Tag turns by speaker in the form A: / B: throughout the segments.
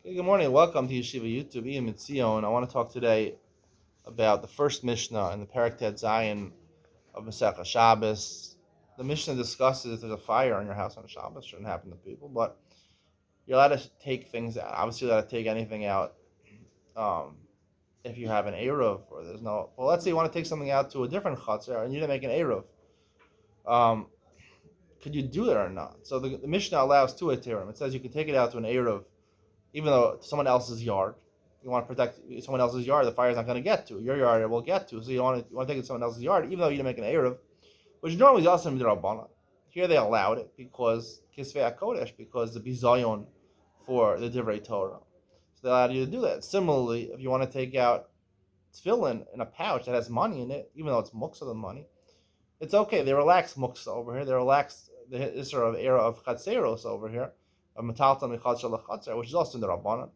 A: Okay, good morning. Welcome to Yeshiva YouTube. Iyun. I want to talk today about the first Mishnah in the Perek Tet Zayin of Masechah Shabbos. The Mishnah discusses if there's a fire in your house on Shabbos. Shouldn't happen to people, but you're allowed to take things out. Obviously, you're allowed to take anything out if you have an Eruv or there's no. Well, let's say you want to take something out to a different Chatzar and you didn't make an Eruv. Could you do it or not? So the Mishnah allows two Eterim. It says you can take it out to an Eruv even though it's someone else's yard. You want to protect someone else's yard, the fire's not going to get to. Your yard it will get to. So you want to take it to someone else's yard, even though you didn't make an Eruv, which normally is also midrabanan. Here they allowed it because Kisvei HaKodesh, because the bizayon for the Divrei Torah. So they allowed you to do that. Similarly, if you want to take out tefillin in a pouch that has money in it, even though it's muksa the money, it's okay. They relax muksa over here. They relax the Isra of era of chatzeros over here, of metalta mechad shalachatzer, which is also in the Rabbanan.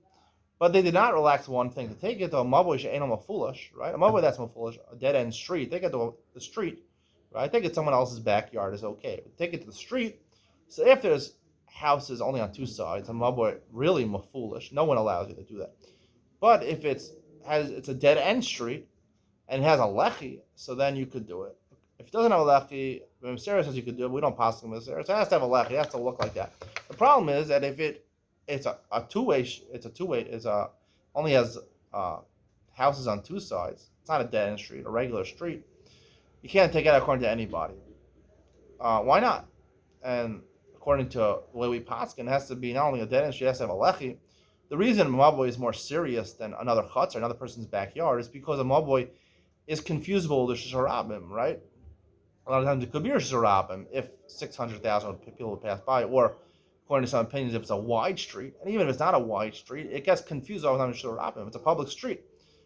A: But they did not relax one thing. To take it to a mabui she'eno mafulish, right? A mabui that's mafulish, a dead end street. Take it to the street, right? Take it to someone else's backyard is okay. But take it to the street. So if there's houses only on two sides, a mabui really mafulish, no one allows you to do that. But if it's a dead end street and it has a lechi, so then you could do it. If it doesn't have a lechi, Sarah says you could do it. We don't pass them with Sarah. So it has to have a lechi. It has to look like that. The problem is that if it's a two-way, only has houses on two sides. It's not a dead end street, a regular street. You can't take it out according to anybody. Why not? And according to the way we paskin, it has to be not only a dead end street, it has to have a lechi. The reason a mabui is more serious than another chutz or another person's backyard is because a mabui is confusable with the sharabim, right? A lot of times it could be a sharabim if 600,000 people would pass by, or according to some opinions, if it's a wide street, and even if it's not a wide street, it gets confused all the time with sharabim. It's a public street.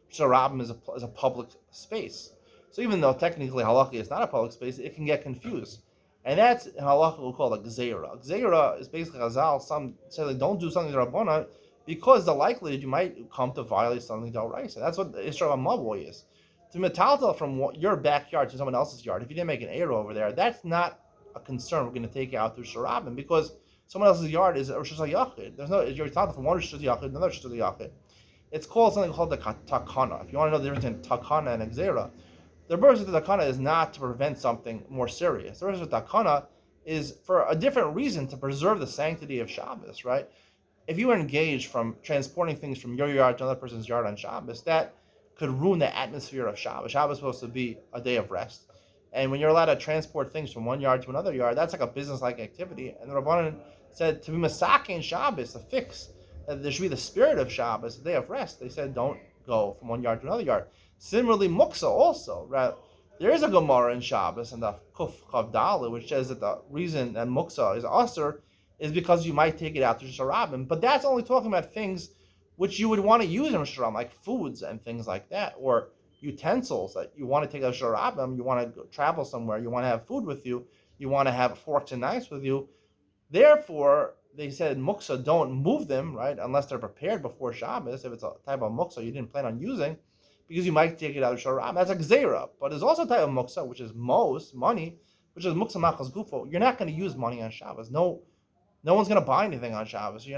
A: Sharabim is a public space. So even though technically halakha is not a public space, it can get confused. And that's in halakha we'll call a gzeira. Gzeira is basically Chazal. Some say like, don't do something to Rabbana because the likelihood you might come to violate something to Oraisa. That's what the Isra of Mavoi is. To metalta from your backyard to someone else's yard, if you didn't make an error over there, that's not a concern we're going to take out through Sharabim, because someone else's yard is a Rosh Hashanah. There's no, you're metalta from one Rosh Hashanah to another Rosh Hashanah. It's called something called the takana. If you want to know the difference between takana and exera, the purpose of the takana is not to prevent something more serious. The purpose of the takana is for a different reason, to preserve the sanctity of Shabbos, right? If you are engaged from transporting things from your yard to another person's yard on Shabbos, that could ruin the atmosphere of Shabbos. Shabbos is supposed to be a day of rest. And when you're allowed to transport things from one yard to another yard, that's like a business-like activity. And the Rabbanan said to be masakin Shabbos, to fix that there should be the spirit of Shabbos, the day of rest. They said don't go from one yard to another yard. Similarly, muksa also. Right? There is a Gemara in Shabbos and the Kuf Chav Dalet, which says that the reason that muksa is asur is because you might take it out to Sharabim. But that's only talking about things which you would want to use in Sharabim, like foods and things like that, or utensils that you want to take out Sharabim, you want to go travel somewhere, you want to have food with you, you want to have forks and knives with you. Therefore, they said muksa, don't move them, right, unless they're prepared before Shabbos, if it's a type of muksa you didn't plan on using, because you might take it out of Sharabim. That's like zera. But there's also a type of muksa, which is money, which is muksa machas gufo. You're not going to use money on Shabbos. No one's going to buy anything on Shabbos.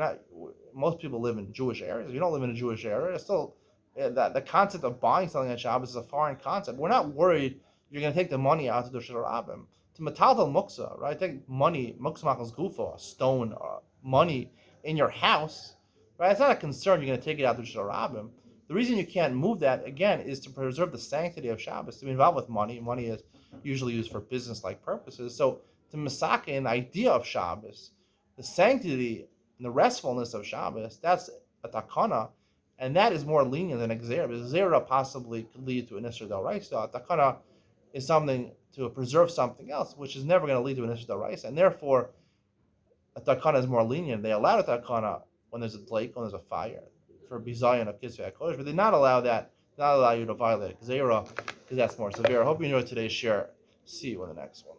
A: Most people live in Jewish areas. If you don't live in a Jewish area, it's still the concept of buying something on Shabbos is a foreign concept. We're not worried you're going to take the money out to the Sharabim. To metaltal muksa, right? Take money, muksa machas gufo, a stone, money in your house, right? It's not a concern you're going to take it out to Sharabim. The reason you can't move that, again, is to preserve the sanctity of Shabbos. To be involved with money, money is usually used for business-like purposes. So to masakin, the idea of Shabbos, the sanctity and the restfulness of Shabbos, that's a takana, and that is more lenient than exera. Because exera possibly could lead to an isra d'oraisa. Takana is something to preserve something else, which is never going to lead to an isra d'oraisa, and therefore a takana is more lenient. They allow a takana when there's a lake, when there's a fire, for bizayon of kisvei hakodesh, but they not allow you to violate exera, because that's more severe. I hope you enjoyed today's share. See you in the next one.